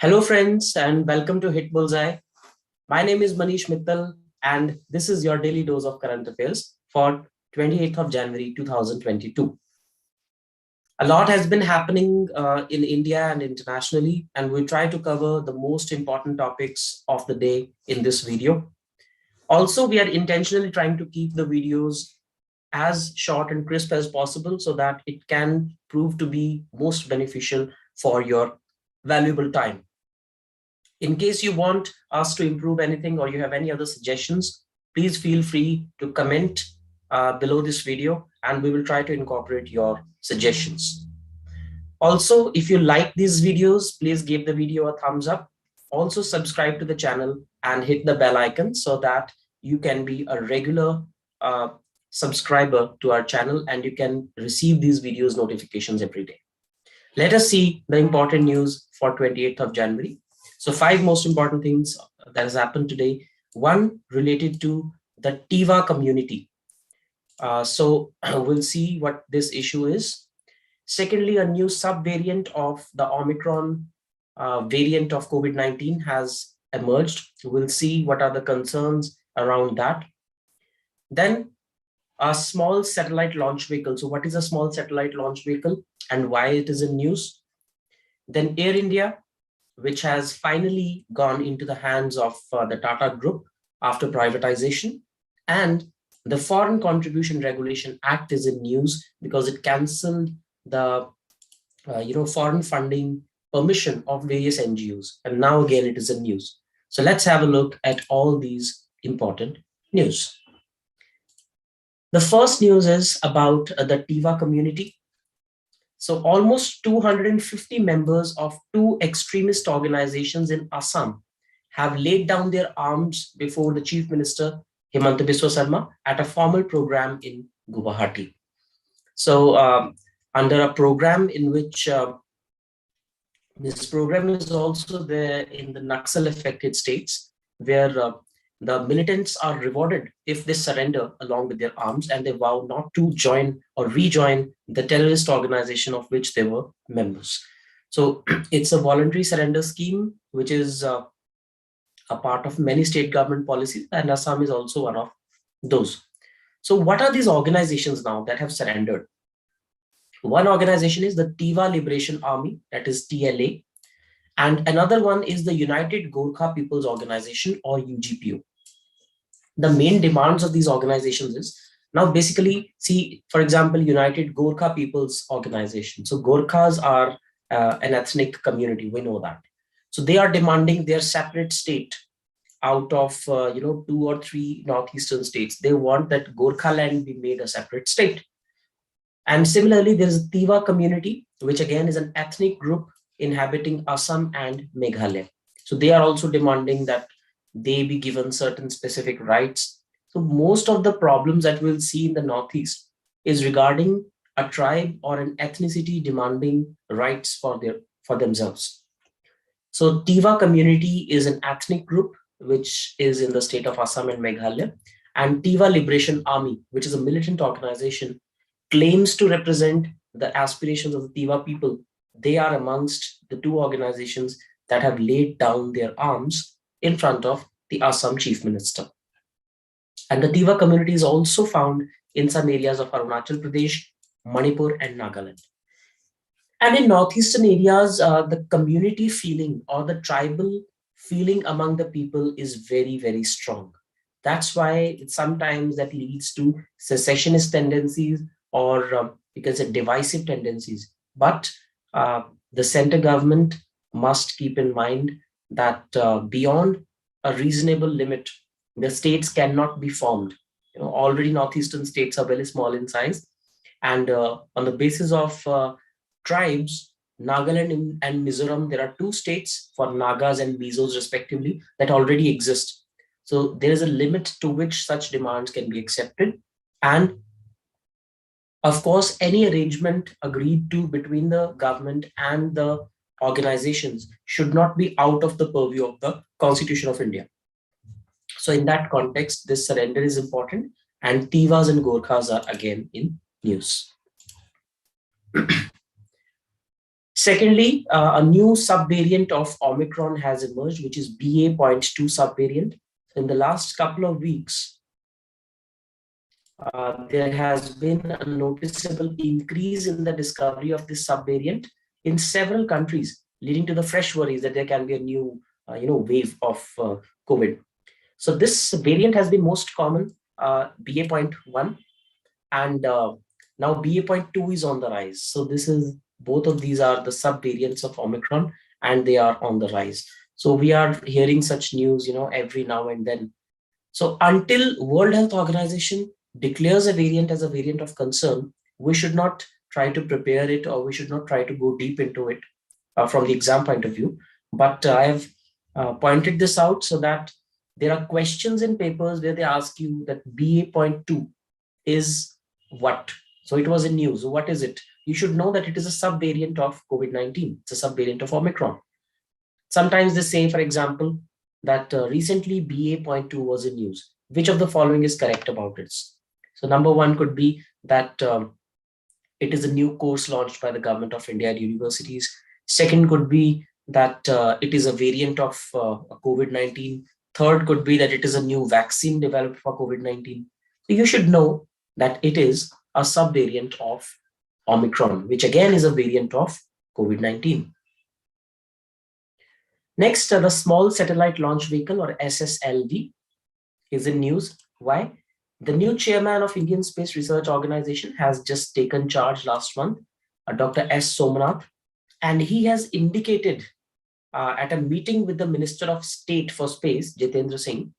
Hello, friends, and welcome to HitBullsEye. My name is Manish Mittal, and this is your daily dose of current affairs for 28th of January 2022. A lot has been happening in India and internationally, and we'll try to cover the most important topics of the day in this video. Also, we are intentionally trying to keep the videos as short and crisp as possible so that it can prove to be most beneficial for your valuable time. In case you want us to improve anything or you have any other suggestions, please feel free to comment below this video and we will try to incorporate your suggestions. Also, if you like these videos, please give the video a thumbs up. Also subscribe to the channel and hit the bell icon so that you can be a regular subscriber to our channel and you can receive these videos notifications every day. Let us see the important news for 28th of January. So 5 most important things that has happened today. One related to the TIWA community. So we'll see what this issue is. Secondly, a new subvariant of the Omicron variant of COVID-19 has emerged. We'll see what are the concerns around that. Then a small satellite launch vehicle. So what is a small satellite launch vehicle and why it is in news? Then Air India, which has finally gone into the hands of the Tata Group after privatization. And the Foreign Contribution Regulation Act is in news because it cancelled the foreign funding permission of various NGOs. And now again, it is in news. So let's have a look at all these important news. The first news is about the TIWA community. So almost 250 members of 2 extremist organizations in Assam have laid down their arms before the Chief Minister Himanta Biswa Sarma at a formal program in Guwahati. So under a program in which this program is also there in the Naxal affected states where the militants are rewarded if they surrender along with their arms and they vow not to join or rejoin the terrorist organization of which they were members. So it's a voluntary surrender scheme, which is a part of many state government policies, and Assam is also one of those. So what are these organizations now that have surrendered? One organization is the TIWA Liberation Army, that is TLA, and another one is the United Gorkha People's Organization, or UGPO. The main demands of these organizations is now basically, see, for example, United Gorkha People's Organization. So Gorkhas are an ethnic community, we know that. So they are demanding their separate state out of 2 or 3 northeastern states. They want that Gorkha land be made a separate state. And similarly, there is a TIWA community, which again is an ethnic group inhabiting Assam and Meghalaya. So they are also demanding that they be given certain specific rights. So most of the problems that we'll see in the Northeast is regarding a tribe or an ethnicity demanding rights for themselves. So TIWA community is an ethnic group which is in the state of Assam and Meghalaya, and TIWA Liberation Army, which is a militant organization, claims to represent the aspirations of the TIWA people. They are amongst the 2 organizations that have laid down their arms in front of the Assam Chief Minister. And the TIWA community is also found in some areas of Arunachal Pradesh, Manipur, and Nagaland. And in northeastern areas, the community feeling or the tribal feeling among the people is very, very strong. That's why sometimes that leads to secessionist tendencies or you can say divisive tendencies. But the center government must keep in mind that beyond a reasonable limit, the states cannot be formed. Already northeastern states are very small in size, and on the basis of tribes, Nagaland and Mizoram, there are 2 states for Nagas and Mizos respectively that already exist. So there is a limit to which such demands can be accepted, and of course, any arrangement agreed to between the government and the organizations should not be out of the purview of the Constitution of India. So in that context, this surrender is important, and TIWAs and Gorkhas are again in news. Secondly, a new subvariant of Omicron has emerged, which is BA.2 subvariant. In the last couple of weeks, there has been a noticeable increase in the discovery of this subvariant in several countries, leading to the fresh worries that there can be a new, wave of COVID. So this variant has been most common, BA.1, and now BA.2 is on the rise. So this is both of these are the subvariants of Omicron, and they are on the rise. So we are hearing such news, every now and then. So until World Health Organization declares a variant as a variant of concern, we should not try to prepare it, or we should not try to go deep into it from the exam point of view. But I have pointed this out so that there are questions in papers where they ask you that BA.2 is what? So it was in news. So what is it? You should know that it is a subvariant of COVID-19. It's a subvariant of Omicron. Sometimes they say, for example, that recently BA.2 was in news. Which of the following is correct about it? So number one could be that it is a new course launched by the government of India at universities. Second could be that it is a variant of COVID-19. Third could be that it is a new vaccine developed for COVID-19. So you should know that it is a subvariant of Omicron, which again is a variant of COVID-19. Next, the Small Satellite Launch Vehicle, or SSLV, is in news. Why? The new chairman of Indian Space Research Organization has just taken charge last month, Dr. S. Somnath, and he has indicated at a meeting with the Minister of State for Space, Jitendra Singh,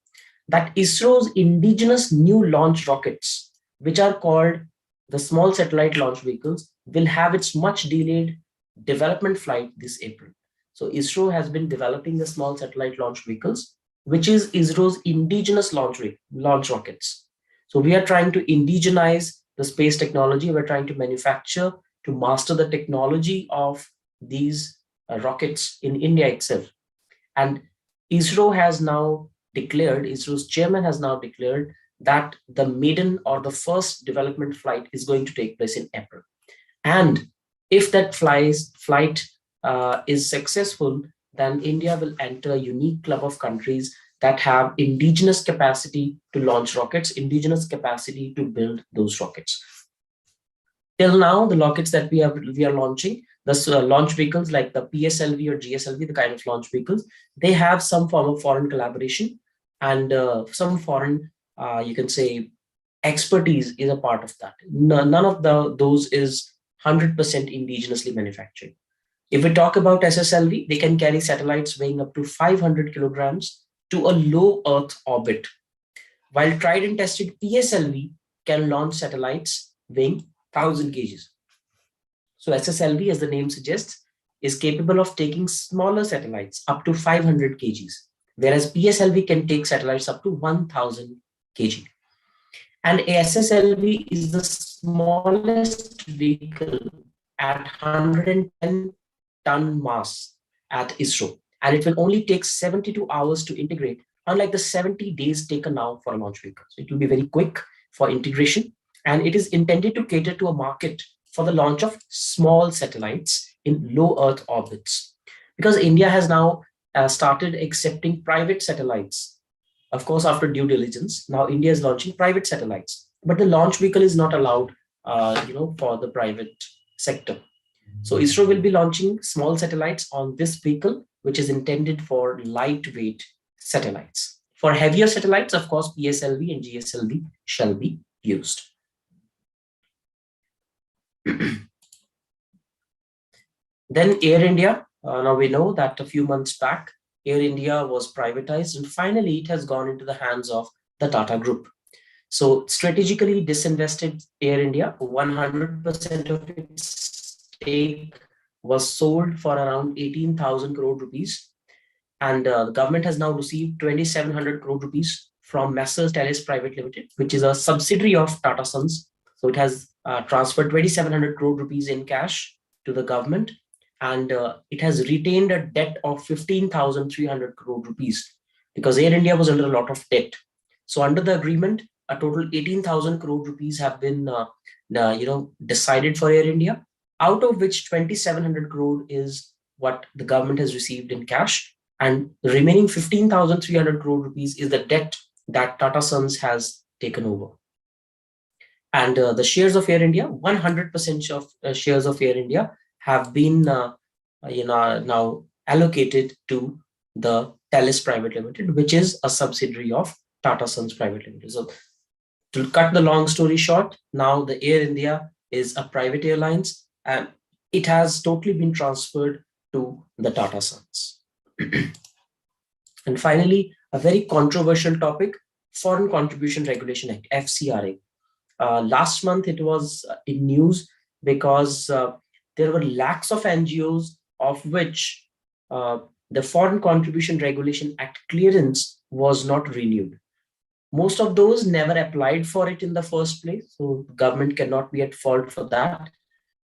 that ISRO's indigenous new launch rockets, which are called the Small Satellite Launch Vehicles, will have its much delayed development flight this April. So ISRO has been developing the Small Satellite Launch Vehicles, which is ISRO's indigenous launch rockets. So we are trying to indigenize the space technology. We're trying to manufacture, to master the technology of these rockets in India itself. And ISRO has now declared, ISRO's chairman has now declared that the maiden or the first development flight is going to take place in April. And if that flight is successful, then India will enter a unique club of countries that have indigenous capacity to launch rockets, indigenous capacity to build those rockets. Till now, the rockets that we are launching, the launch vehicles like the PSLV or GSLV, the kind of launch vehicles, they have some form of foreign collaboration, and some foreign, you can say, expertise is a part of that. None of those is 100% indigenously manufactured. If we talk about SSLV, they can carry satellites weighing up to 500 kilograms to a low Earth orbit, while tried and tested PSLV can launch satellites weighing 1,000 kgs. So SSLV, as the name suggests, is capable of taking smaller satellites up to 500 kgs, whereas PSLV can take satellites up to 1,000 kg. And SSLV is the smallest vehicle at 110-ton mass at ISRO, and it will only take 72 hours to integrate, unlike the 70 days taken now for a launch vehicle. So it will be very quick for integration, and it is intended to cater to a market for the launch of small satellites in low Earth orbits. Because India has now started accepting private satellites. Of course, after due diligence, now India is launching private satellites, but the launch vehicle is not allowed, for the private sector. So ISRO will be launching small satellites on this vehicle, which is intended for lightweight satellites. For heavier satellites, of course, PSLV and GSLV shall be used. Then Air India. Now we know that a few months back, Air India was privatized, and finally it has gone into the hands of the Tata Group. So strategically disinvested Air India, 100% of its stake was sold for around 18,000 crore rupees. And the government has now received 2,700 crore rupees from Messrs Teles Private Limited, which is a subsidiary of Tata Sons. So it has transferred 2,700 crore rupees in cash to the government, and it has retained a debt of 15,300 crore rupees because Air India was under a lot of debt. So under the agreement, a total 18,000 crore rupees have been decided for Air India, out of which 2,700 crore is what the government has received in cash, and the remaining 15,300 crore rupees is the debt that Tata Sons has taken over. And the shares of Air India, 100% of shares of Air India have been now allocated to the Thales Private Limited, which is a subsidiary of Tata Sons Private Limited. So to cut the long story short, now the Air India is a private airlines and it has totally been transferred to the Tata Sons. And finally, a very controversial topic, Foreign Contribution Regulation Act, FCRA. Last month, it was in news because there were lakhs of NGOs of which the Foreign Contribution Regulation Act clearance was not renewed. Most of those never applied for it in the first place, so the government cannot be at fault for that.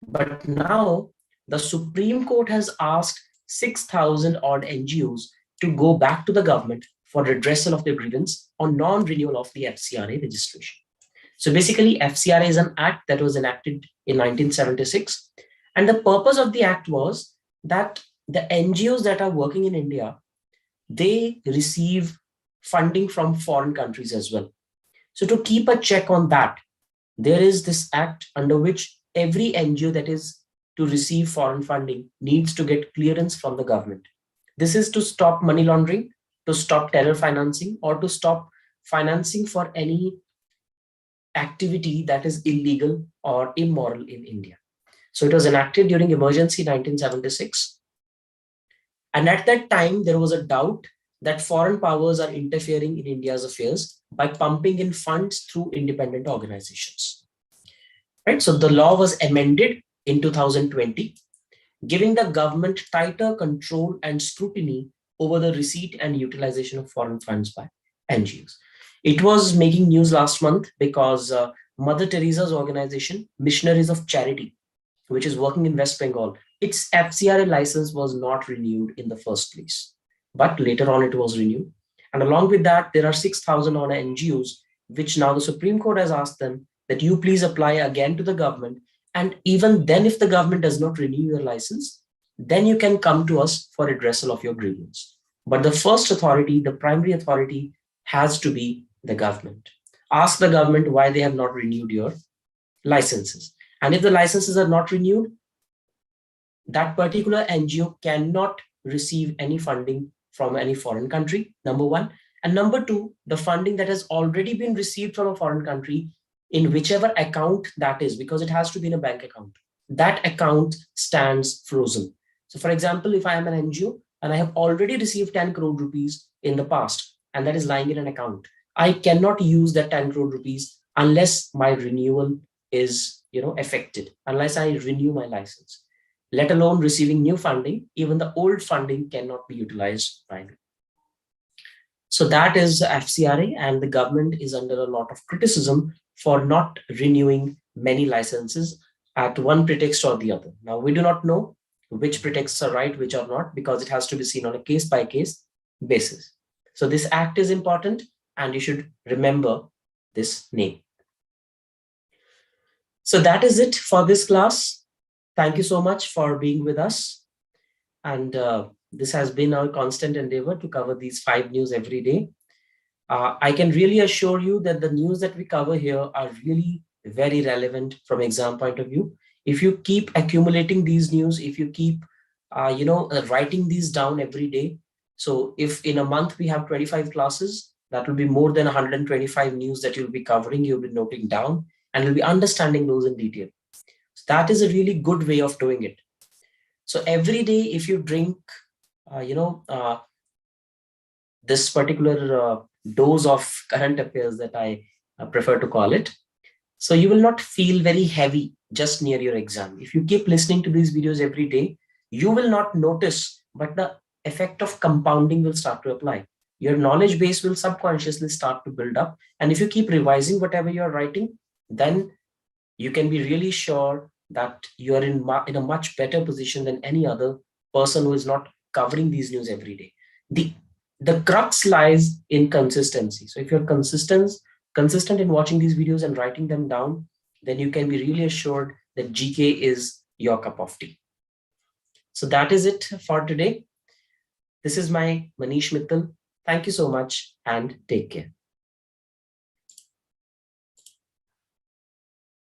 But now the Supreme Court has asked 6,000 odd NGOs to go back to the government for redressal of their grievance on non-renewal of the FCRA registration. So basically, FCRA is an act that was enacted in 1976. And the purpose of the act was that the NGOs that are working in India, they receive funding from foreign countries as well. So to keep a check on that, there is this act under which every NGO that is to receive foreign funding needs to get clearance from the government. This is to stop money laundering, to stop terror financing, or to stop financing for any activity that is illegal or immoral in India. So it was enacted during emergency 1976. And at that time, there was a doubt that foreign powers are interfering in India's affairs by pumping in funds through independent organizations. Right? So the law was amended in 2020, giving the government tighter control and scrutiny over the receipt and utilization of foreign funds by NGOs. It was making news last month because Mother Teresa's organization, Missionaries of Charity, which is working in West Bengal, its FCRA license was not renewed in the first place. But later on, it was renewed. And along with that, there are 6,000 odd NGOs, which now the Supreme Court has asked them that you please apply again to the government. And even then, if the government does not renew your license, then you can come to us for redressal of your grievance. But the first authority, the primary authority, has to be the government. Ask the government why they have not renewed your licenses. And if the licenses are not renewed, that particular NGO cannot receive any funding from any foreign country, number one. And number two, the funding that has already been received from a foreign country, in whichever account that is, because it has to be in a bank account, that account stands frozen. So for example, if I am an NGO and I have already received 10 crore rupees in the past, and that is lying in an account, I cannot use that 10 crore rupees unless my renewal is affected, unless I renew my license, let alone receiving new funding. Even the old funding cannot be utilized by me. So that is FCRA, and the government is under a lot of criticism for not renewing many licenses at one pretext or the other. Now, we do not know which pretexts are right, which are not, because it has to be seen on a case-by-case basis. So this act is important, and you should remember this name. So that is it for this class. Thank you so much for being with us. And this has been our constant endeavor to cover these 5 news every day. I can really assure you that the news that we cover here are really very relevant from exam point of view. If you keep accumulating these news, if you keep, writing these down every day. So if in a month we have 25 classes, that will be more than 125 news that you'll be covering, you'll be noting down, and you'll be understanding those in detail. So that is a really good way of doing it. So every day, if you drink, this particular dose of current affairs that I prefer to call it, so you will not feel very heavy just near your exam. If you keep listening to these videos every day, you will not notice, but the effect of compounding will start to apply. Your knowledge base will subconsciously start to build up. And if you keep revising whatever you're writing, then you can be really sure that you're in a much better position than any other person who is not covering these news every day. The crux lies in consistency. So if you're consistent in watching these videos and writing them down, then you can be really assured that GK is your cup of tea. So that is it for today. This is my Manish Mittal. Thank you so much and take care.